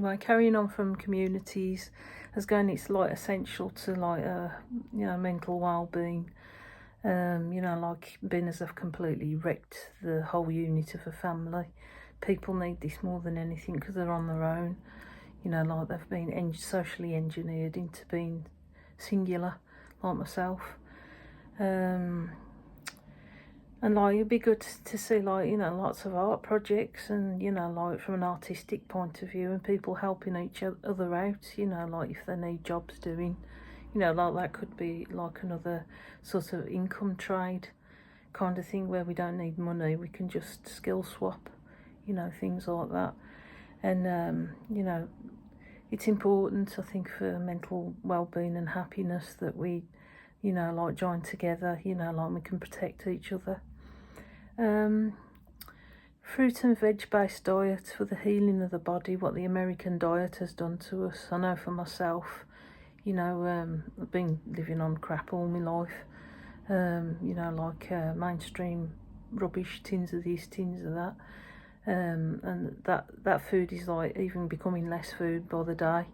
Well, carrying on from communities has gone, it's like essential to like mental well-being. Like Binners have completely wrecked the whole unit of a family. People need this more than anything because they're on their own. Like they've been socially engineered into being singular, like myself. And like it'd be good to see lots of art projects and like from an artistic point of view and people helping each other out. Like if they need jobs doing, like that could be like another sort of income trade kind of thing where we don't need money, we can just skill swap, things like that. And it's important, I think, for mental well-being and happiness that we like join together, like we can protect each other. Fruit and veg based diet for the healing of the body, what the American diet has done to us. I know for myself, I've been living on crap all my life, mainstream rubbish, tins of this, tins of that. And that food is like even becoming less food by the day.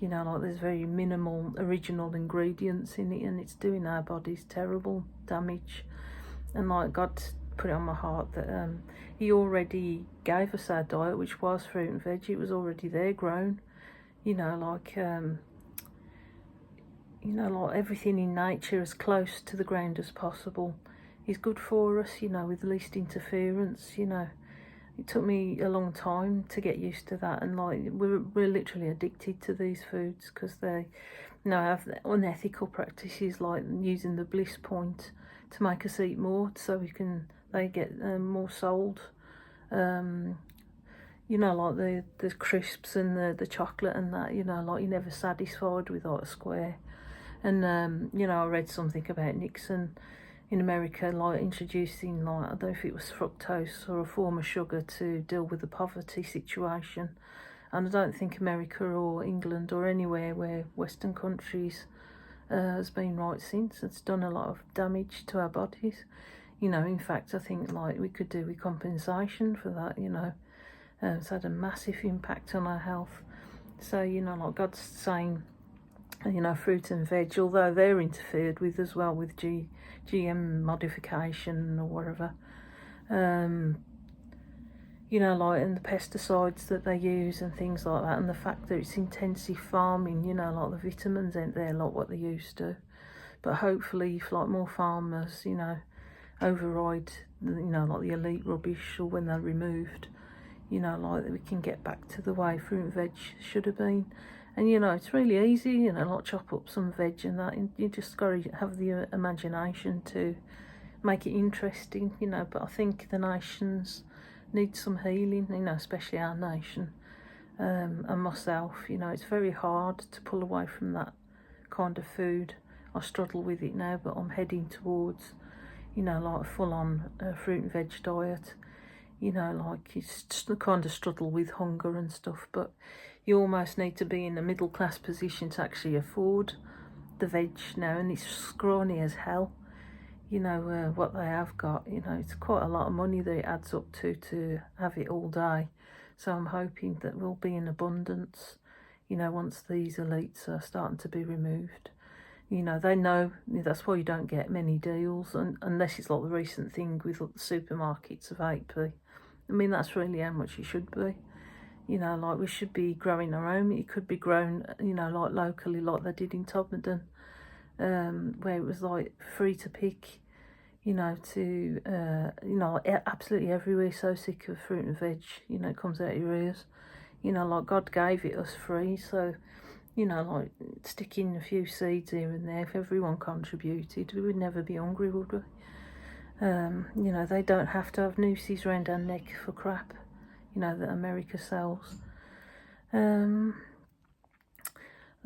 Like there's very minimal original ingredients in it and it's doing our bodies terrible damage. And like God put it on my heart that he already gave us our diet, which was fruit and veg. It was already there, grown. Like everything in nature as close to the ground as possible is good for us. With least interference. It took me a long time to get used to that, and like we're literally addicted to these foods because they have unethical practices like using the bliss point to make us eat more so they get more sold. Like the crisps and the chocolate and that, like you're never satisfied with like a square. And I read something about Nixon in America, like introducing, like, I don't know if it was fructose or a form of sugar to deal with the poverty situation. And I don't think America or England or anywhere where Western countries has been right since. It's done a lot of damage to our bodies. In fact, I think like we could do with compensation for that. It's had a massive impact on our health. So like God's saying, fruit and veg, although they're interfered with as well with GM modification or whatever, like and the pesticides that they use and things like that, and the fact that it's intensive farming, like the vitamins ain't there like what they used to. But hopefully if like more farmers, override, like the elite rubbish or when they're removed, like we can get back to the way fruit and veg should have been. And it's really easy, like chop up some veg and that, and you just got to have the imagination to make it interesting, but I think the nations need some healing, especially our nation, and myself, it's very hard to pull away from that kind of food. I struggle with it now, but I'm heading towards, like a full-on fruit and veg diet. Like it's just the kind of struggle with hunger and stuff, but you almost need to be in a middle class position to actually afford the veg now, and it's scrawny as hell. What they have got, it's quite a lot of money that it adds up to have it all day. So I'm hoping that we'll be in abundance, once these elites are starting to be removed. They know that's why you don't get many deals, unless it's like the recent thing with the supermarkets of 8p. I mean, that's really how much it should be. Like we should be growing our own. It could be grown, like locally, like they did in Todmorden, where it was like free to pick, to, absolutely everywhere. So sick of fruit and veg, it comes out your ears. Like God gave it us free, so, like sticking a few seeds here and there, if everyone contributed, we would never be hungry, would we? They don't have to have nooses around our neck for crap, that America sells.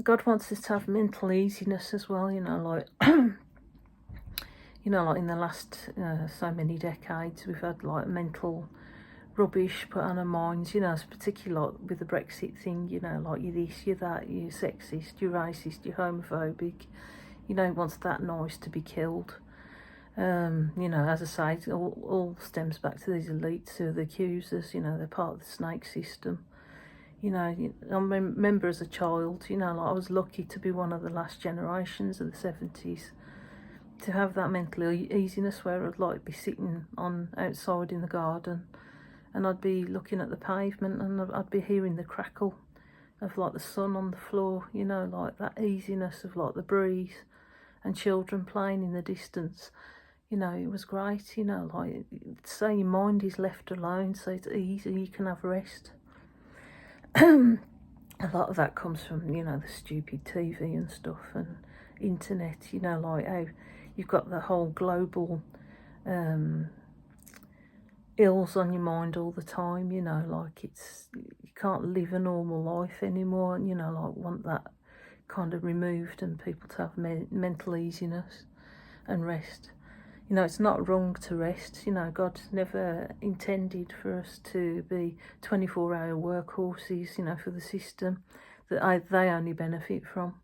God wants us to have mental easiness as well, like, like in the last so many decades, we've had like mental rubbish put on our minds, particularly like with the Brexit thing, like you're this, you're that, you're sexist, you're racist, you're homophobic, he wants that noise to be killed. As I say, it all stems back to these elites who are the accusers, they're part of the snake system. You know, I remember as a child, you know, like I was lucky to be one of the last generations of the 70s to have that mental easiness where I'd like be sitting on outside in the garden and I'd be looking at the pavement and I'd be hearing the crackle of like the sun on the floor, you know, like that easiness of like the breeze and children playing in the distance. You know, it was great, you know, like say your mind is left alone, so it's easy, you can have rest. A lot of that comes from, you know, the stupid TV and stuff and internet, you know, like how you've got the whole global ills on your mind all the time, you know, like you can't live a normal life anymore, and, you know, like want that kind of removed and people to have mental easiness and rest. You know, it's not wrong to rest. You know, God never intended for us to be 24-hour workhorses, you know, for the system that they only benefit from.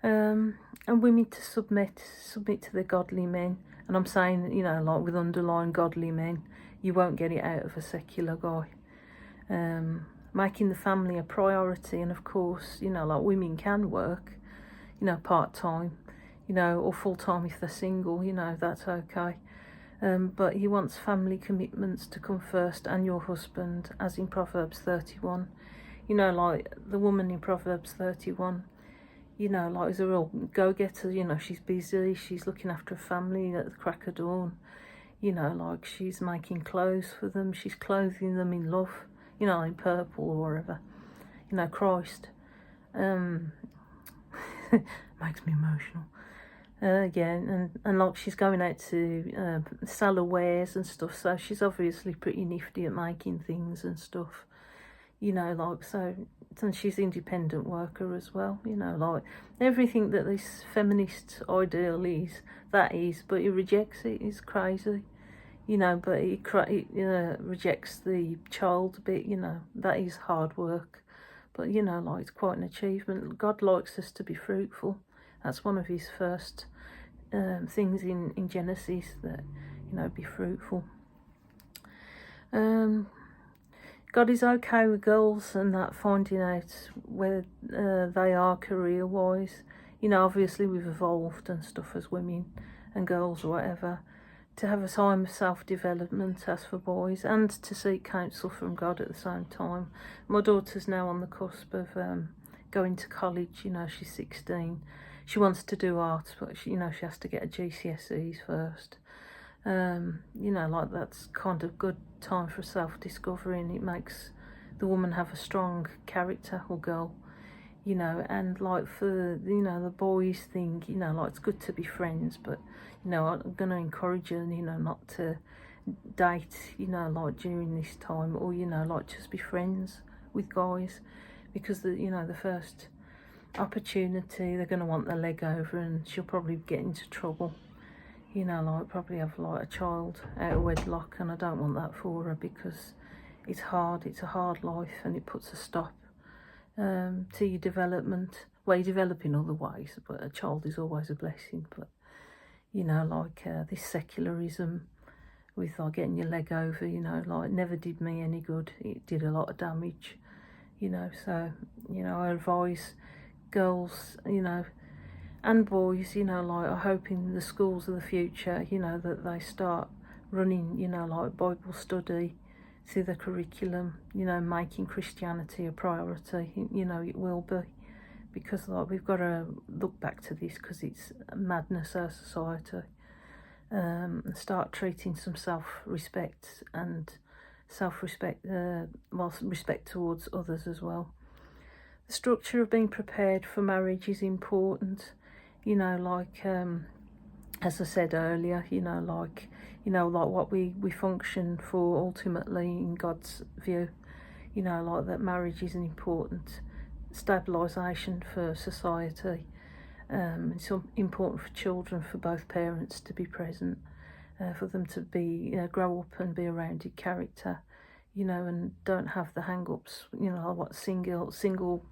And women to submit to the godly men. And I'm saying, you know, like with underlying godly men, you won't get it out of a secular guy. Making the family a priority, and of course, you know, like women can work, you know, part-time, you know, or full-time if they're single, you know, that's okay. But he wants family commitments to come first, and your husband, as in Proverbs 31. You know, like the woman in Proverbs 31, you know, like is a real go-getter, you know, she's busy, she's looking after a family at the crack of dawn, you know, like she's making clothes for them, she's clothing them in love, you know, in purple or whatever, you know, Christ. Makes me emotional. And like she's going out to sell her wares and stuff, so she's obviously pretty nifty at making things and stuff, you know, like, so, and she's independent worker as well, you know, like everything that this feminist ideal is, that is, but he rejects it. It's crazy, you know, but he rejects the child bit, you know, that is hard work, but, you know, like it's quite an achievement. God likes us to be fruitful. That's one of his first things in Genesis, that, you know, be fruitful. God is okay with girls and that, finding out where they are career-wise. You know, obviously we've evolved and stuff as women and girls or whatever, to have a time of self-development as for boys, and to seek counsel from God at the same time. My daughter's now on the cusp of going to college, you know, she's 16. She wants to do arts, but she, you know, she has to get her GCSEs first. You know, like that's kind of good time for self-discovery, and it makes the woman have a strong character, or girl, you know. And like for, you know, the boys thing, you know, like it's good to be friends, but, you know, I'm going to encourage you, you know, not to date, you know, like during this time, or, you know, like just be friends with guys, because you know, the first opportunity they're going to want their leg over, and she'll probably get into trouble, you know, like probably have like a child out of wedlock, and I don't want that for her, because it's hard, it's a hard life, and it puts a stop to your development. Well, you develop in other ways, but a child is always a blessing. But, you know, like this secularism with like getting your leg over, you know, like never did me any good. It did a lot of damage, you know. So, you know, I advise girls, you know, and boys, you know, like I hope in the schools of the future, you know, that they start running, you know, like Bible study through the curriculum, you know, making Christianity a priority. You know, it will be, because like we've got to look back to this, because it's madness, our society, and start treating some self-respect and respect towards others as well. The structure of being prepared for marriage is important, you know, like as I said earlier, you know, like what we function for ultimately in God's view, you know, like that marriage is an important stabilisation for society. It's important for children, for both parents to be present, for them to be grow up and be a rounded character, you know, and don't have the hang-ups, you know, what single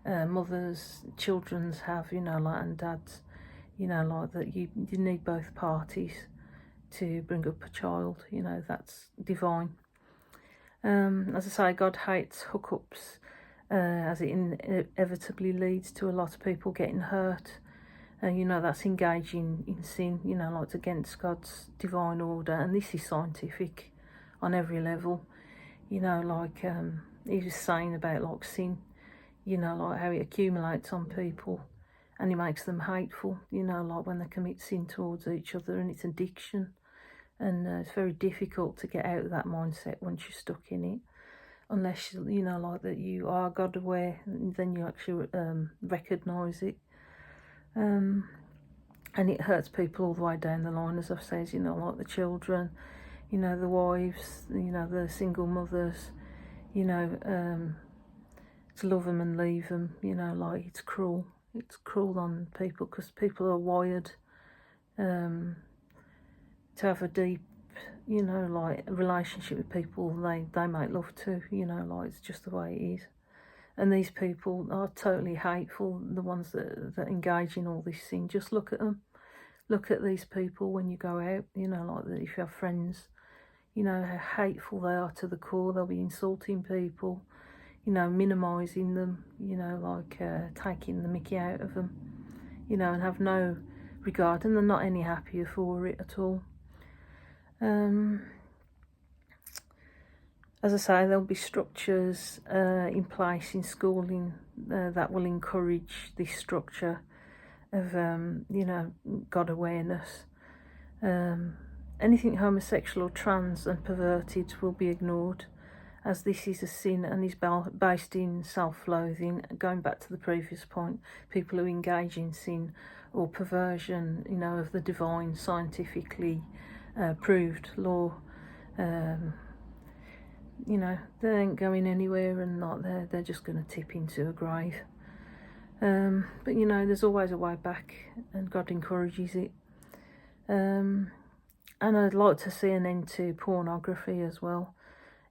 mothers, children's have, you know, like, and dads, you know, like that you need both parties to bring up a child, you know, that's divine. As I say, God hates hookups, as it inevitably leads to a lot of people getting hurt. And that's engaging in sin, like it's against God's divine order. And this is scientific on every level, like he was saying about like sin, like how it accumulates on people and it makes them hateful, like when they commit sin towards each other, and it's addiction. And it's very difficult to get out of that mindset once you're stuck in it, unless like that you are God aware, and then you actually recognise it. And it hurts people all the way down the line, as I've said, like the children, the wives, the single mothers, to love them and leave them, like it's cruel. It's cruel on people because people are wired to have a deep, like relationship with people they make love to, like it's just the way it is. And these people are totally hateful, the ones that engage in all this sin. Just look at them. Look at these people when you go out, like that. If you have friends, how hateful they are to the core. They'll be insulting people, minimising them, like taking the mickey out of them, and have no regard, and they're not any happier for it at all. As I say, there'll be structures in place in schooling that will encourage this structure of, God awareness. Anything homosexual or trans and perverted will be ignored, as this is a sin and is based in self-loathing. Going back to the previous point, people who engage in sin or perversion, of the divine, scientifically proved law, they ain't going anywhere, and not they're just going to tip into a grave. But there's always a way back, and God encourages it. And I'd like to see an end to pornography as well.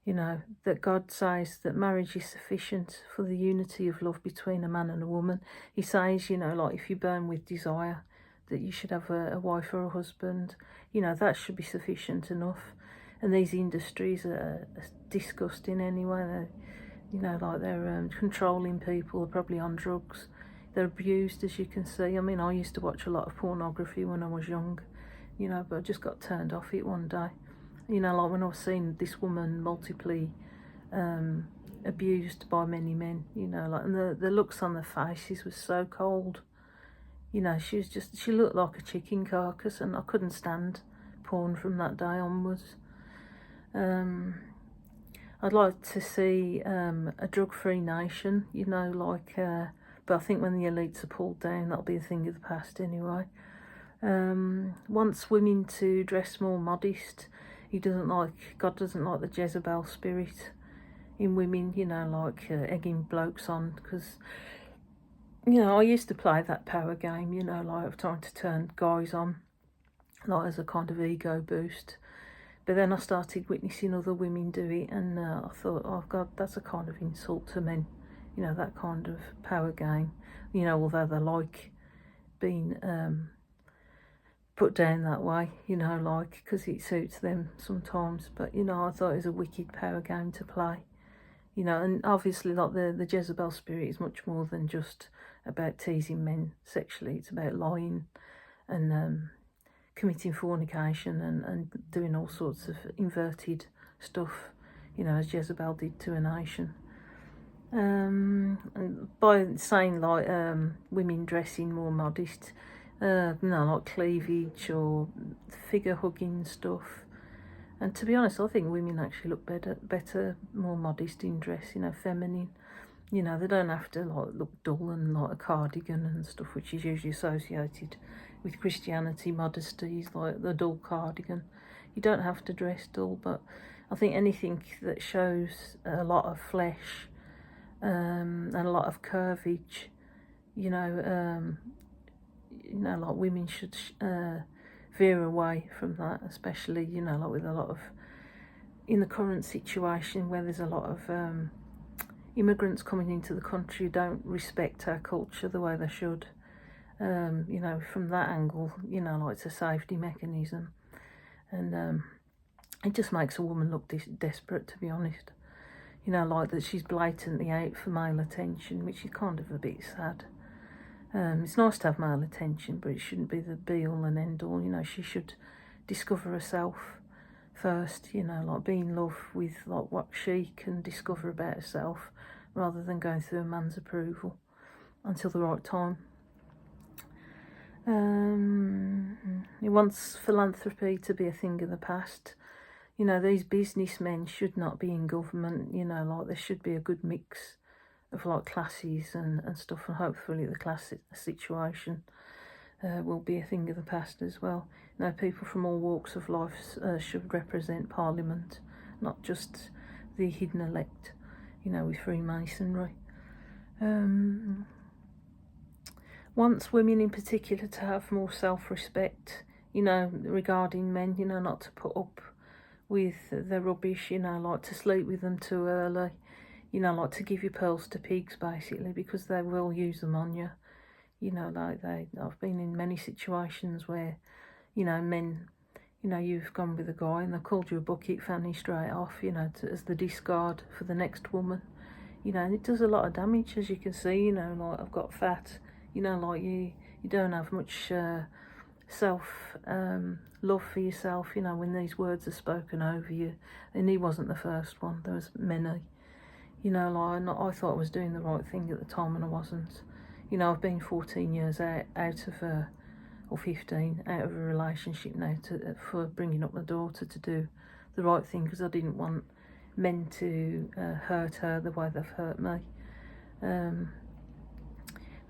That God says that marriage is sufficient for the unity of love between a man and a woman. He says, like if you burn with desire, that you should have a wife or a husband. That should be sufficient enough. And these industries are disgusting anyway. They're controlling people, are probably on drugs. They're abused, as you can see. I mean, I used to watch a lot of pornography when I was young, but I just got turned off it one day. Like when I was seeing this woman multiply abused by many men, and the looks on their faces was so cold. She looked like a chicken carcass, and I couldn't stand porn from that day onwards. I'd like to see a drug-free nation, but I think when the elites are pulled down, that'll be a thing of the past anyway. Wants women to dress more modest. God doesn't like the Jezebel spirit in women, egging blokes on, because, I used to play that power game, of trying to turn guys on, as a kind of ego boost. But then I started witnessing other women do it, and I thought, oh God, that's a kind of insult to men, that kind of power game, although they like being put down that way, because it suits them sometimes. But, I thought it was a wicked power game to play, and obviously like the Jezebel spirit is much more than just about teasing men sexually. It's about lying and committing fornication and doing all sorts of inverted stuff, as Jezebel did to a nation. And by saying like women dressing more modest, like cleavage or figure hugging stuff. And to be honest, I think women actually look better, more modest in dress, feminine. They don't have to look dull and like a cardigan and stuff, which is usually associated with Christianity. Modesty is like the dull cardigan. You don't have to dress dull, but I think anything that shows a lot of flesh and a lot of curvage, like women should veer away from that, especially, like with a lot of, in the current situation where there's a lot of immigrants coming into the country who don't respect our culture the way they should. From that angle, like it's a safety mechanism, and it just makes a woman look desperate, to be honest. you know, like that she's blatantly out for male attention, which is kind of a bit sad. It's nice to have male attention, but it shouldn't be the be-all and end-all. You know, she should discover herself first, you know, like be in love with like what she can discover about herself, rather than going through a man's approval until the right time. He wants philanthropy to be a thing of the past. You know, these businessmen should not be in government. You know, like there should be a good mix of like classes and stuff, and hopefully the class situation will be a thing of the past as well. You know, people from all walks of life should represent Parliament, not just the hidden elect, you know, with Freemasonry. Wants women in particular to have more self-respect, you know, regarding men, you know, not to put up with their rubbish, you know, like to sleep with them too early, you know, like to give your pearls to pigs, basically, because they will use them on you. You know, like I've been in many situations where, you know, men, you know, you've gone with a guy and they've called you a bucket fanny straight off, you know, as the discard for the next woman. You know, and it does a lot of damage, as you can see. You know, like I've got fat, you know, like you don't have much self love for yourself, you know, when these words are spoken over you. And he wasn't the first one, there was many. You know, like I thought I was doing the right thing at the time and I wasn't. You know, I've been 14 years out of or 15, out of a relationship now for bringing up my daughter to do the right thing, because I didn't want men to hurt her the way they've hurt me.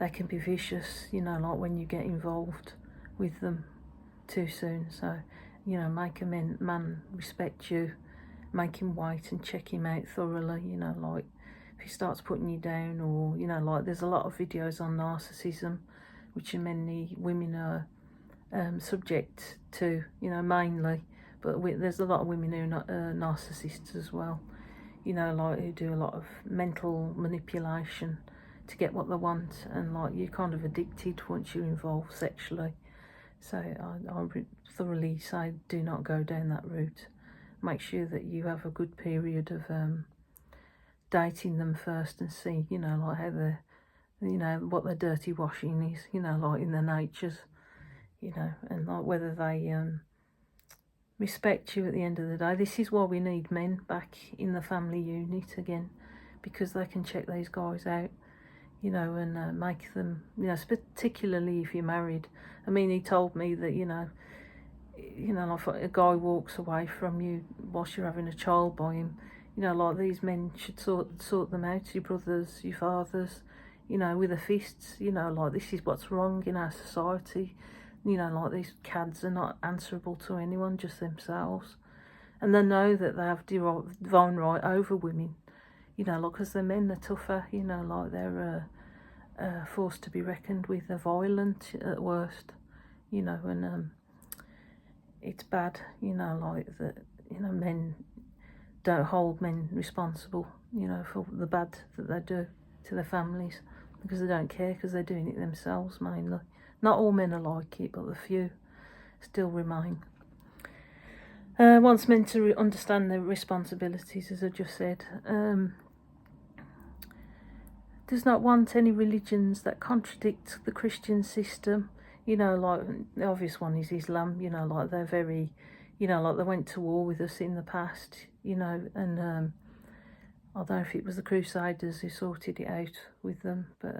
They can be vicious, you know, like when you get involved with them too soon. So, you know, make a man respect you, make him wait and check him out thoroughly, you know, like if he starts putting you down, or, you know, like there's a lot of videos on narcissism, which many women are subject to, you know, mainly, but there's a lot of women who are not narcissists as well, you know, like who do a lot of mental manipulation to get what they want, and like you're kind of addicted once you're involved sexually. So I thoroughly say do not go down that route. Make sure that you have a good period of dating them first and see, you know, like how they're, you know, what their dirty washing is, you know, like in their natures, you know, and like whether they respect you at the end of the day. This is why we need men back in the family unit again, because they can check these guys out, you know, and make them, you know, particularly if you're married. I mean, he told me that, you know, like if a guy walks away from you whilst you're having a child by him, you know, like these men should sort them out, your brothers, your fathers, you know, with their fists, you know, like this is what's wrong in our society. You know, like these cads are not answerable to anyone, just themselves. And they know that they have divine right over women, you know, like, because the men are tougher, you know, like they're forced to be reckoned with, they're violent at worst, you know, and it's bad, you know, like that, you know, men don't hold men responsible, you know, for the bad that they do to their families, because they don't care, because they're doing it themselves mainly. Not all men are like it, but the few still remain. Wants men to understand their responsibilities, as I just said. Does not want any religions that contradict the Christian system. You know, like the obvious one is Islam, you know, like they're very, you know, like they went to war with us in the past, you know, and I don't know if it was the Crusaders who sorted it out with them, but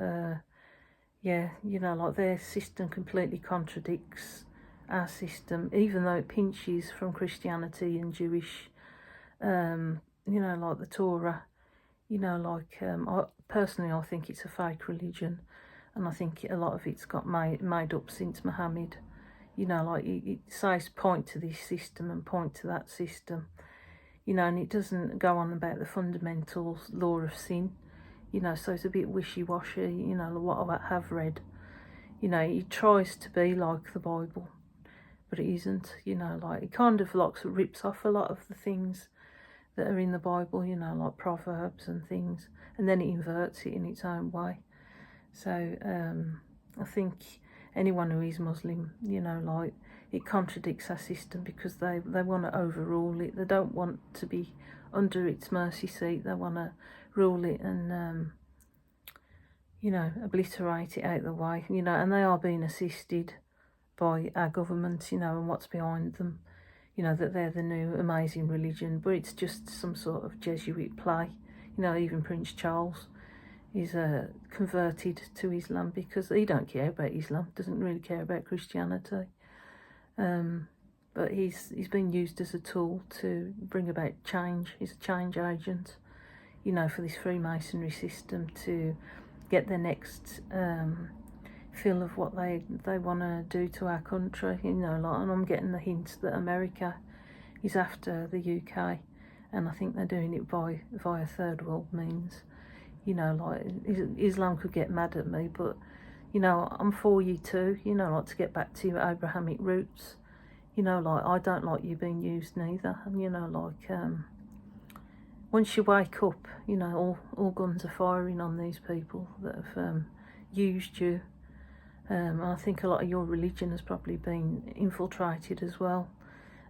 yeah, you know, like their system completely contradicts our system, even though it pinches from Christianity and Jewish, you know, like the Torah, you know, like I think it's a fake religion, and I think a lot of it's got made up since Muhammad. You know, like it says point to this system and point to that system, you know, and it doesn't go on about the fundamental law of sin, you know, so it's a bit wishy-washy, you know, what I have read. You know, it tries to be like the Bible, but it isn't, you know, like it kind of like rips off a lot of the things that are in the Bible, you know, like Proverbs and things, and then it inverts it in its own way. So I think anyone who is Muslim, you know, like, it contradicts our system because they want to overrule it. They don't want to be under its mercy seat. They want to rule it and, you know, obliterate it out of the way, you know, and they are being assisted by our government, you know, and what's behind them, you know, that they're the new amazing religion, but it's just some sort of Jesuit play. You know, even Prince Charles is converted to Islam because he don't care about Islam, doesn't really care about Christianity. But he's been used as a tool to bring about change. He's a change agent, you know, for this Freemasonry system to get their next feel of what they want to do to our country, you know, like, and I'm getting the hint that America is after the UK, and I think they're doing it via third world means. You know, like, Islam could get mad at me, but, you know, I'm for you too, you know, like, to get back to your Abrahamic roots, you know, like, I don't like you being used neither, and, you know, like, once you wake up, you know, all guns are firing on these people that have used you. I think a lot of your religion has probably been infiltrated as well,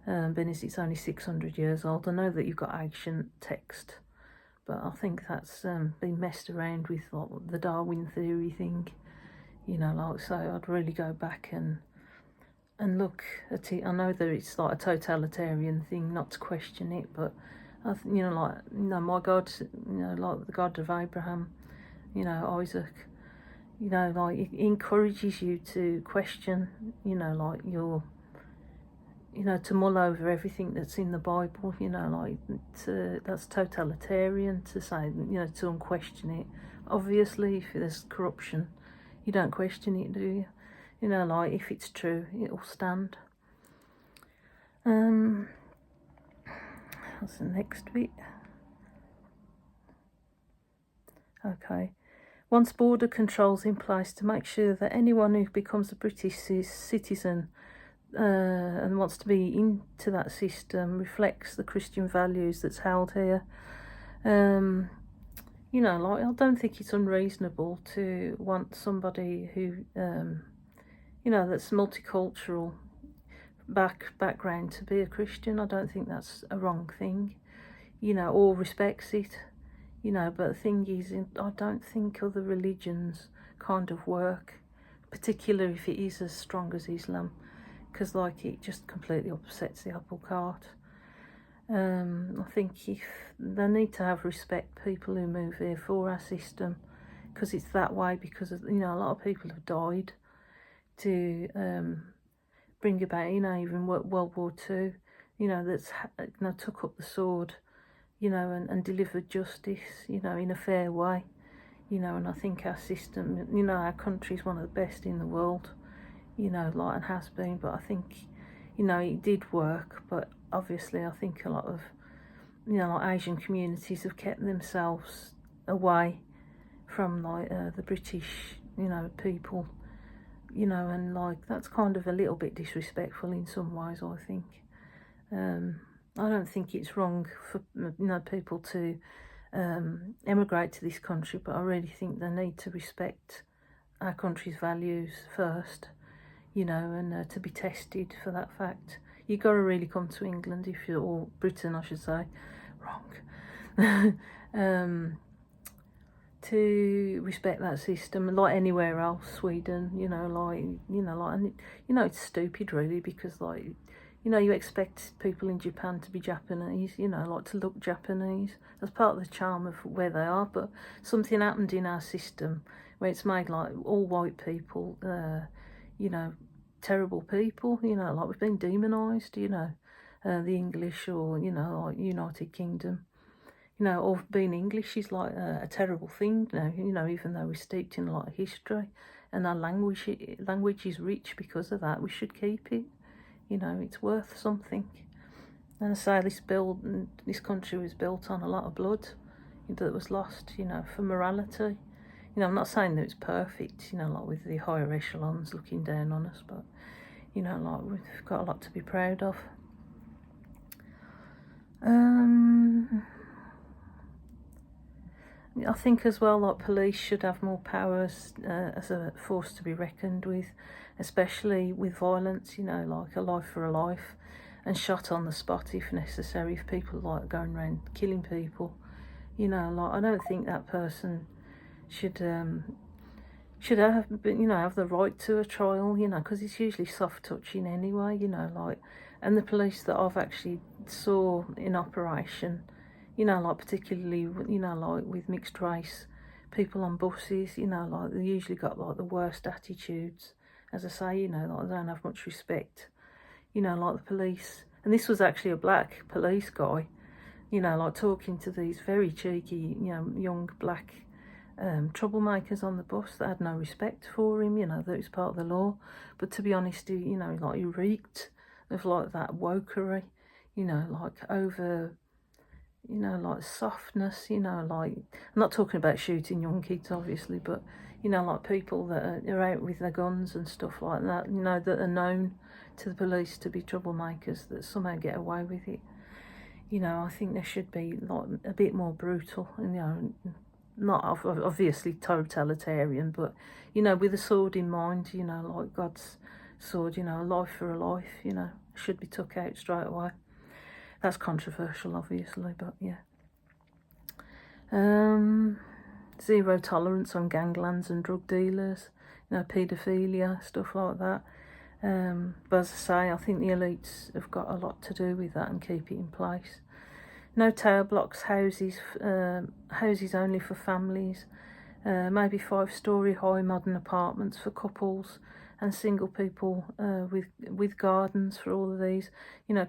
being as it's only 600 years old. I know that you've got ancient text, but I think that's been messed around with, like, the Darwin theory thing, you know, like, so I'd really go back and look at it. I know that it's like a totalitarian thing, not to question it, but you know, like, you know, my God, you know, like the God of Abraham, you know, Isaac, you know, like, it encourages you to question, you know, like, your, you know, to mull over everything that's in the Bible, you know, like, that's totalitarian to say, you know, to unquestion it. Obviously, if there's corruption, you don't question it, do you? You know, like, if it's true, it'll stand. That's the next bit. Okay. Once border controls in place to make sure that anyone who becomes a British citizen and wants to be into that system reflects the Christian values that's held here. You know, like, I don't think it's unreasonable to want somebody who, you know, that's multicultural background to be a Christian. I don't think that's a wrong thing, you know, or respects it, you know, but the thing is, I don't think other religions kind of work, particularly if it is as strong as Islam, because, like, it just completely upsets the apple cart. I think if they need to have respect, people who move here, for our system, because it's that way, because of, you know, a lot of people have died to bring about, you know, even World War II, you know, that's, you know, took up the sword, you know, and delivered justice, you know, in a fair way, you know, and I think our system, you know, our country is one of the best in the world, you know, like, and has been, but I think, you know, it did work, but obviously I think a lot of, you know, like, Asian communities have kept themselves away from, like, the British, you know, people, you know, and, like, that's kind of a little bit disrespectful in some ways, I think. I don't think it's wrong for, you know, people to emigrate to this country, but I really think they need to respect our country's values first, you know, and to be tested for that fact. You've got to really come to England, if you're, or Britain, I should say, wrong, to respect that system, like anywhere else, Sweden, you know, like, you know, like, and you know, it's stupid really, because, like, you know, you expect people in Japan to be Japanese, you know, like, to look Japanese. That's part of the charm of where they are, but something happened in our system where it's made, like, all white people, you know, terrible people, you know, like, we've been demonised, you know, the English, or, you know, like, United Kingdom, you know, or being English is like a terrible thing now, you know, even though we're steeped in a lot of history, and our language is rich because of that. We should keep it, you know, it's worth something. And I say, this country was built on a lot of blood that was lost, you know, for morality. You know, I'm not saying that it's perfect, you know, like, with the higher echelons looking down on us, but, you know, like, we've got a lot to be proud of. I think as well, like police should have more powers as a force to be reckoned with, especially with violence, like a life for a life, and shot on the spot if necessary, if people like going around killing people. Like I don't think that person should have, have the right to a trial, because it's usually soft touching anyway, like, and the police that I've actually saw in operation, like particularly, like with mixed race people on buses, like they usually got like the worst attitudes, as I say, like they don't have much respect, like the police. And this was actually a black police guy, like talking to these very cheeky, young black troublemakers on the bus that had no respect for him, that it was part of the law. But to be honest, like he reeked of like that wokery, like over, like softness, like, I'm not talking about shooting young kids obviously, but like people that are out with their guns and stuff like that, that are known to the police to be troublemakers, that somehow get away with it. I think there should be like a bit more brutal, not obviously totalitarian, but with a sword in mind, like God's sword, a life for a life, should be took out straight away. That's controversial obviously, but yeah. Zero tolerance on ganglands and drug dealers, paedophilia, stuff like that. But as I say, I think the elites have got a lot to do with that and keep it in place. No tower blocks, houses only for families, maybe 5-storey high modern apartments for couples and single people with gardens for all of these.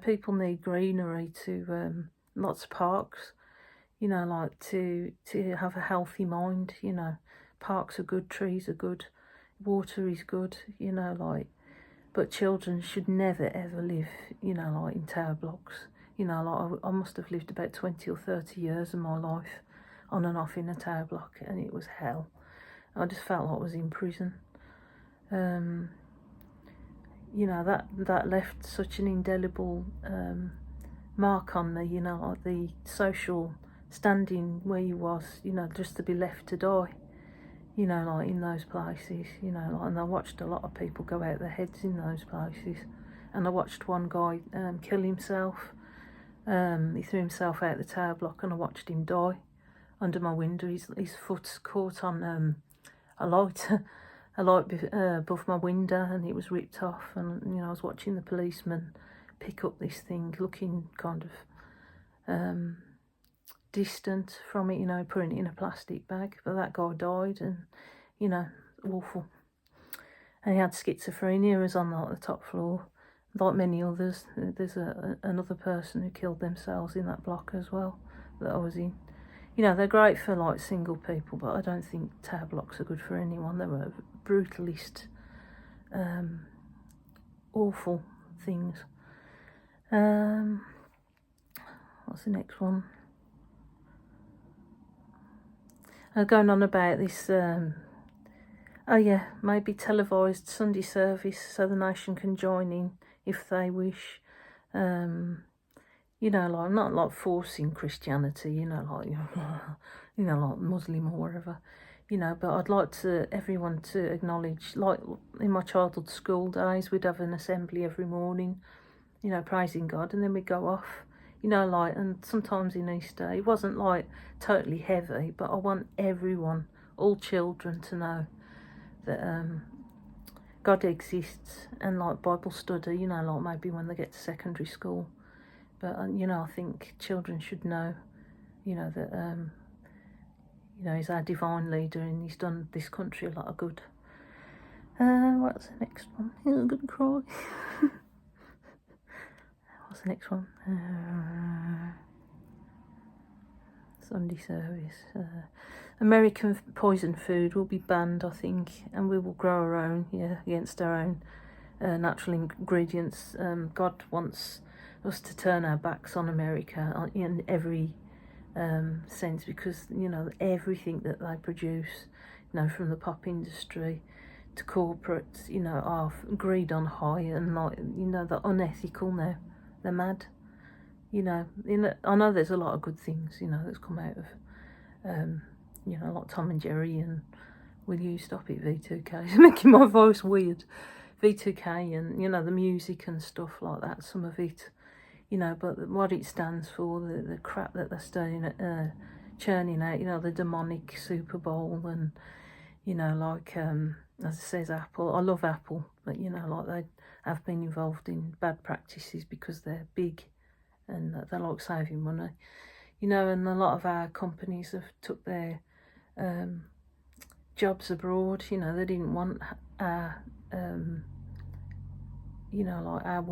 People need greenery to lots of parks, like to have a healthy mind. Parks are good, trees are good, water is good, like, but children should never ever live, like in tower blocks. Like I must have lived about 20 or 30 years of my life on and off in a tower block, and it was hell. I just felt like I was in prison. That left such an indelible mark on me, like the social standing where you was, just to be left to die, like in those places, like, and I watched a lot of people go out their heads in those places. And I watched one guy kill himself. He threw himself out the tower block, and I watched him die under my window. His foot's caught on a light, above my window, and it was ripped off. And I was watching the policeman pick up this thing, looking kind of distant from it, putting it in a plastic bag. But that guy died, and awful. And he had schizophrenia. He was on the top floor. Like many others, there's another person who killed themselves in that block as well that I was in. They're great for like single people, but I don't think tower blocks are good for anyone. They were brutalist, awful things. What's the next one? Going on about this, oh yeah, maybe televised Sunday service so the nation can join in if they wish. Like not like forcing Christianity, like like Muslim or whatever, but I'd like everyone to acknowledge, like in my childhood school days, we'd have an assembly every morning, praising God, and then we'd go off, like, and sometimes in Easter it wasn't like totally heavy, but I want everyone, all children, to know that God exists, and like Bible study, like maybe when they get to secondary school. But I think children should know, that he's our divine leader and he's done this country a lot of good. What's the next one? I'm gonna cry. What's the next one? Sunday service. American poison food will be banned, I think, and we will grow our own, against our own natural ingredients. God wants us to turn our backs on America in every sense, because everything that they produce, from the pop industry to corporates, are greed on high, and like, they're unethical now. They're mad. I know there's a lot of good things, that's come out of you know, like Tom and Jerry and Will You Stop It V2K. It's making my voice weird. V2K and, you know, the music and stuff like that, some of it, you know, but what it stands for, the crap that they're churning out, you know, the demonic Super Bowl and, you know, like, as it says, Apple. I love Apple, but, you know, like they have been involved in bad practices because they're big and they like saving money, you know, and a lot of our companies have took their jobs abroad, you know, they didn't want our, you know, like our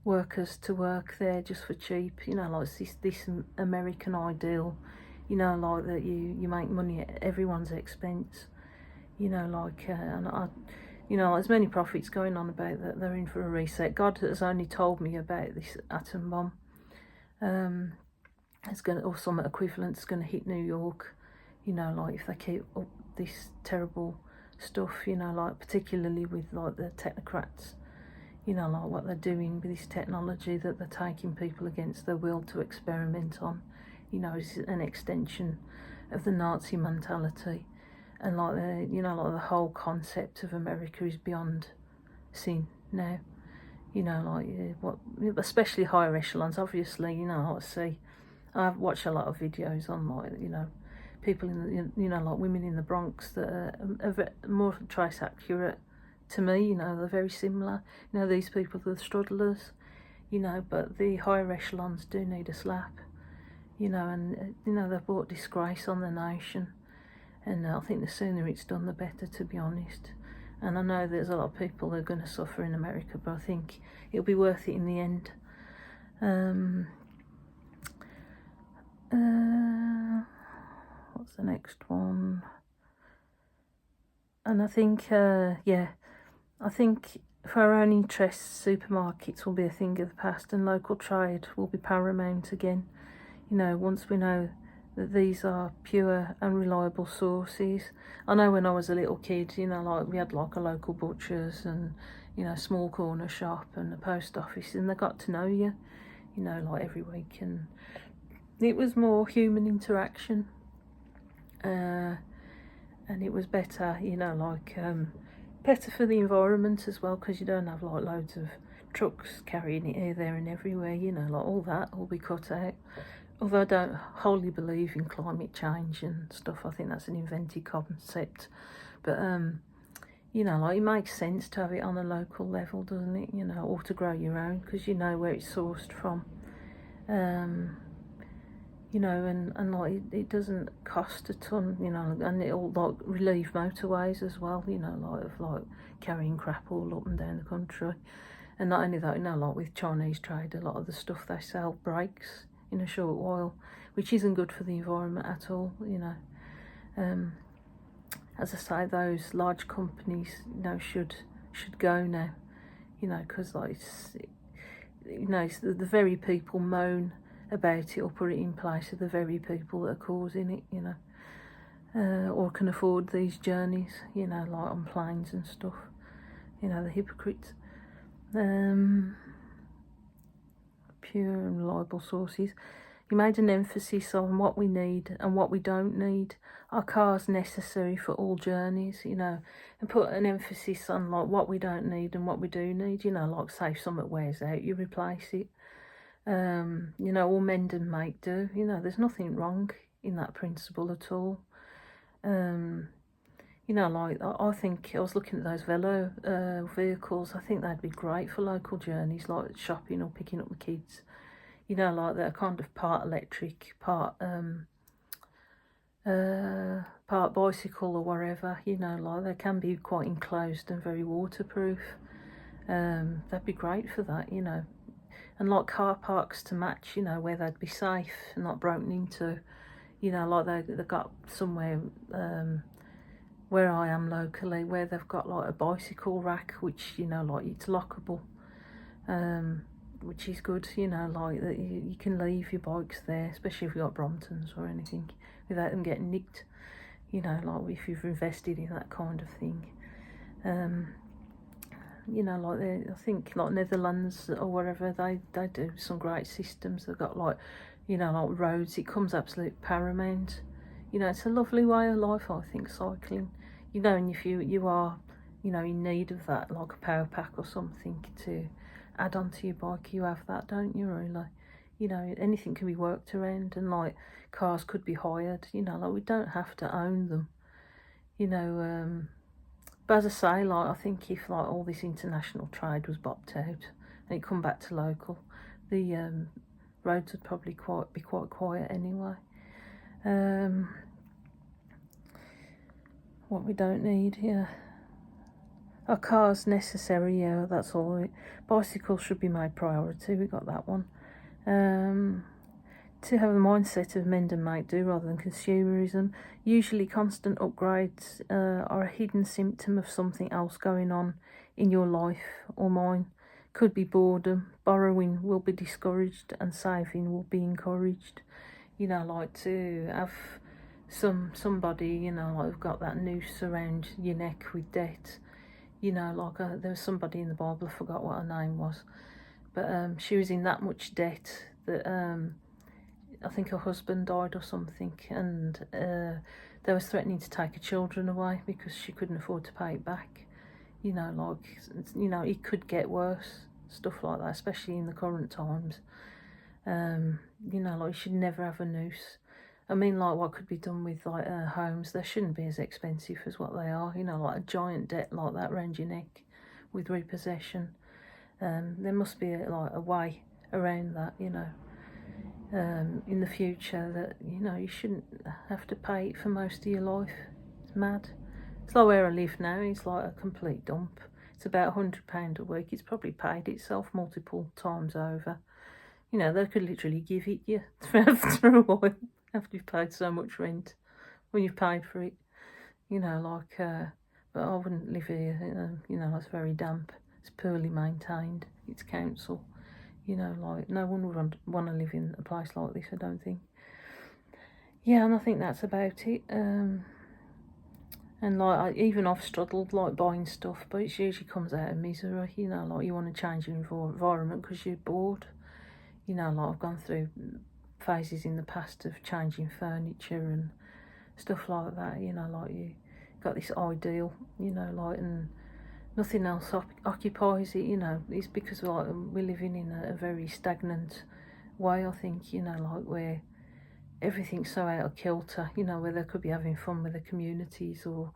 workers to work there just for cheap, you know, like this American ideal, you know, like that you make money at everyone's expense, you know, like, and you know, there's many prophets going on about that they're in for a reset. God has only told me about this atom bomb. It's going to, or some equivalent is going to hit New York, you know, like if they keep up this terrible stuff, you know, like particularly with like the technocrats, you know, like what they're doing with this technology that they're taking people against their will to experiment on, you know, is an extension of the Nazi mentality. And like the, you know, like the whole concept of America is beyond sin now. You know, like what, especially higher echelons. Obviously, you know, I've watched a lot of videos on like, you know, people in the, you know, like women in the Bronx that are more trace accurate to me. You know, they're very similar. You know, these people are the strugglers. You know, but the higher echelons do need a slap. You know, and you know they've brought disgrace on the nation. And I think the sooner it's done, the better, to be honest. And I know there's a lot of people that are going to suffer in America, but I think it'll be worth it in the end. What's the next one? And I think, yeah, I think for our own interests, supermarkets will be a thing of the past and local trade will be paramount again. You know, once we know that these are pure and reliable sources. I know when I was a little kid, you know, like we had like a local butcher's and, you know, small corner shop and a post office, and they got to know you, you know, like every week, and it was more human interaction, and it was better, you know, like better for the environment as well, because you don't have like loads of trucks carrying it here, there and everywhere, you know, like all that will be cut out. Although I don't wholly believe in climate change and stuff, I think that's an invented concept. But, you know, like it makes sense to have it on a local level, doesn't it? You know, or to grow your own, because you know where it's sourced from. You know, and like it doesn't cost a ton, you know, and it'll like relieve motorways as well, you know, like of like carrying crap all up and down the country. And not only that, you know, like with Chinese trade, a lot of the stuff they sell breaks in a short while, which isn't good for the environment at all, you know. As I say, those large companies, you know, should go now, you know, because like you know, it's the very people moan about it or put it in place of the very people that are causing it, you know, or can afford these journeys, you know, like on planes and stuff, you know, the hypocrites. Pure and reliable sources. You made an emphasis on what we need and what we don't need. Are cars necessary for all journeys, you know, and put an emphasis on like what we don't need and what we do need, you know, like say if something wears out, you replace it. You know, or mend and make do, you know, there's nothing wrong in that principle at all. You know, like I think I was looking at those velo vehicles. I think they'd be great for local journeys, like shopping or picking up the kids. You know, like they're kind of part electric, part bicycle or whatever. You know, like they can be quite enclosed and very waterproof. They'd be great for that, you know. And like car parks to match, you know, where they'd be safe and not broken into. You know, like they've got somewhere where I am locally, where they've got like a bicycle rack, which, you know, like it's lockable, which is good, you know, like that you can leave your bikes there, especially if you've got Bromptons or anything, without them getting nicked, you know, like if you've invested in that kind of thing. You know, like I think like Netherlands or wherever, they do some great systems. They've got like, you know, like roads, it comes absolute paramount, You know, it's a lovely way of life, I think, cycling. You know, and if you are, you know, in need of that, like a power pack or something to add onto your bike, you have that, don't you, really? You know, anything can be worked around, and like cars could be hired, you know, like we don't have to own them, you know. But as I say, like I think if like all this international trade was bopped out and it come back to local, the roads would probably be quite quiet anyway. What we don't need, yeah. A car's necessary, yeah, that's all. Bicycles should be made priority, we got that one. To have a mindset of mend and make do rather than consumerism. Usually constant upgrades are a hidden symptom of something else going on in your life or mine. Could be boredom. Borrowing will be discouraged and saving will be encouraged. You know, like to have somebody, you know, like got that noose around your neck with debt. You know, like there was somebody in the Bible, I forgot what her name was, but she was in that much debt that I think her husband died or something, and they was threatening to take her children away because she couldn't afford to pay it back. You know, like, you know, it could get worse, stuff like that, especially in the current times. You know, like, you should never have a noose. I mean, like, what could be done with, like, homes, they shouldn't be as expensive as what they are, you know, like a giant debt like that round your neck with repossession. There must be, like, a way around that, you know, in the future, that, you know, you shouldn't have to pay it for most of your life. It's mad. It's like where I live now, it's like a complete dump. It's about £100 a week. It's probably paid itself multiple times over. You know, they could literally give it you after a while, after you've paid so much rent, when you've paid for it. You know, like, but I wouldn't live here, you know, it's very damp, it's poorly maintained, it's council. You know, like, no one would want to live in a place like this, I don't think. Yeah, and I think that's about it. And like, even I've struggled, like, buying stuff, but it usually comes out of misery, you know, like you want to change your environment because you're bored. You know, like, I've gone through phases in the past of changing furniture and stuff like that, you know, like you got this ideal, you know, like, and nothing else occupies it, you know. It's because, like, we're living in a very stagnant way, I think, you know, like, where everything's so out of kilter, you know, where they could be having fun with the communities, or,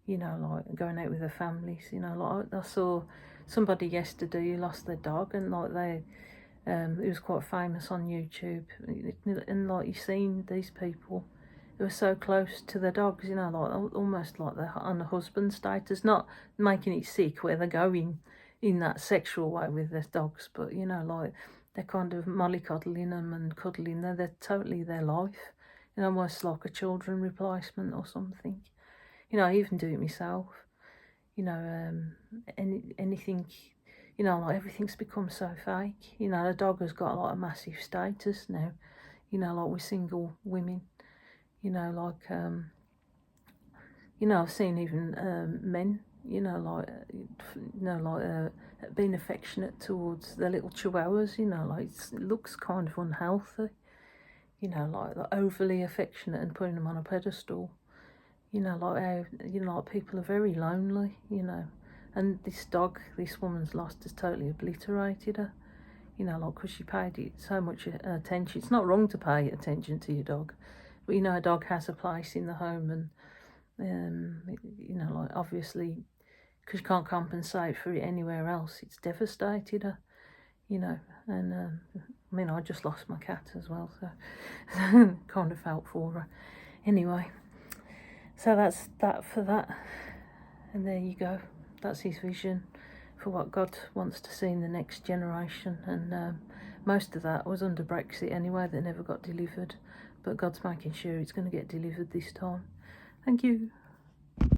you know, like going out with their families, you know. Like, I saw somebody yesterday who lost their dog, and like it was quite famous on YouTube, and like, you've seen these people who are so close to their dogs, you know, like almost like they're on a husband status, not making it sick where they're going in that sexual way with their dogs, but, you know, like, they're kind of mollycoddling them and cuddling them. They're totally their life, you know, almost like a children replacement or something. You know, I even do it myself. You know, anything, you know, like, everything's become so fake. You know, the dog has got, like, a massive status now, you know, like with single women. You know, like, you know, I've seen even men, you know, like, being affectionate towards their little chihuahuas, you know, like, it looks kind of unhealthy, you know, like overly affectionate and putting them on a pedestal, you know, like how, you know, like, people are very lonely, you know, and this dog this woman's lost has totally obliterated her, you know, like, because she paid it so much attention. It's not wrong to pay attention to your dog, but, you know, a dog has a place in the home, and you know, like, obviously, because you can't compensate for it anywhere else, it's devastated her, you know. And I mean, I just lost my cat as well, so kind of felt for her. Anyway, so that's that for that, and there you go. That's his vision for what God wants to see in the next generation, and most of that was under Brexit anyway, that never got delivered, but God's making sure it's going to get delivered this time. Thank you.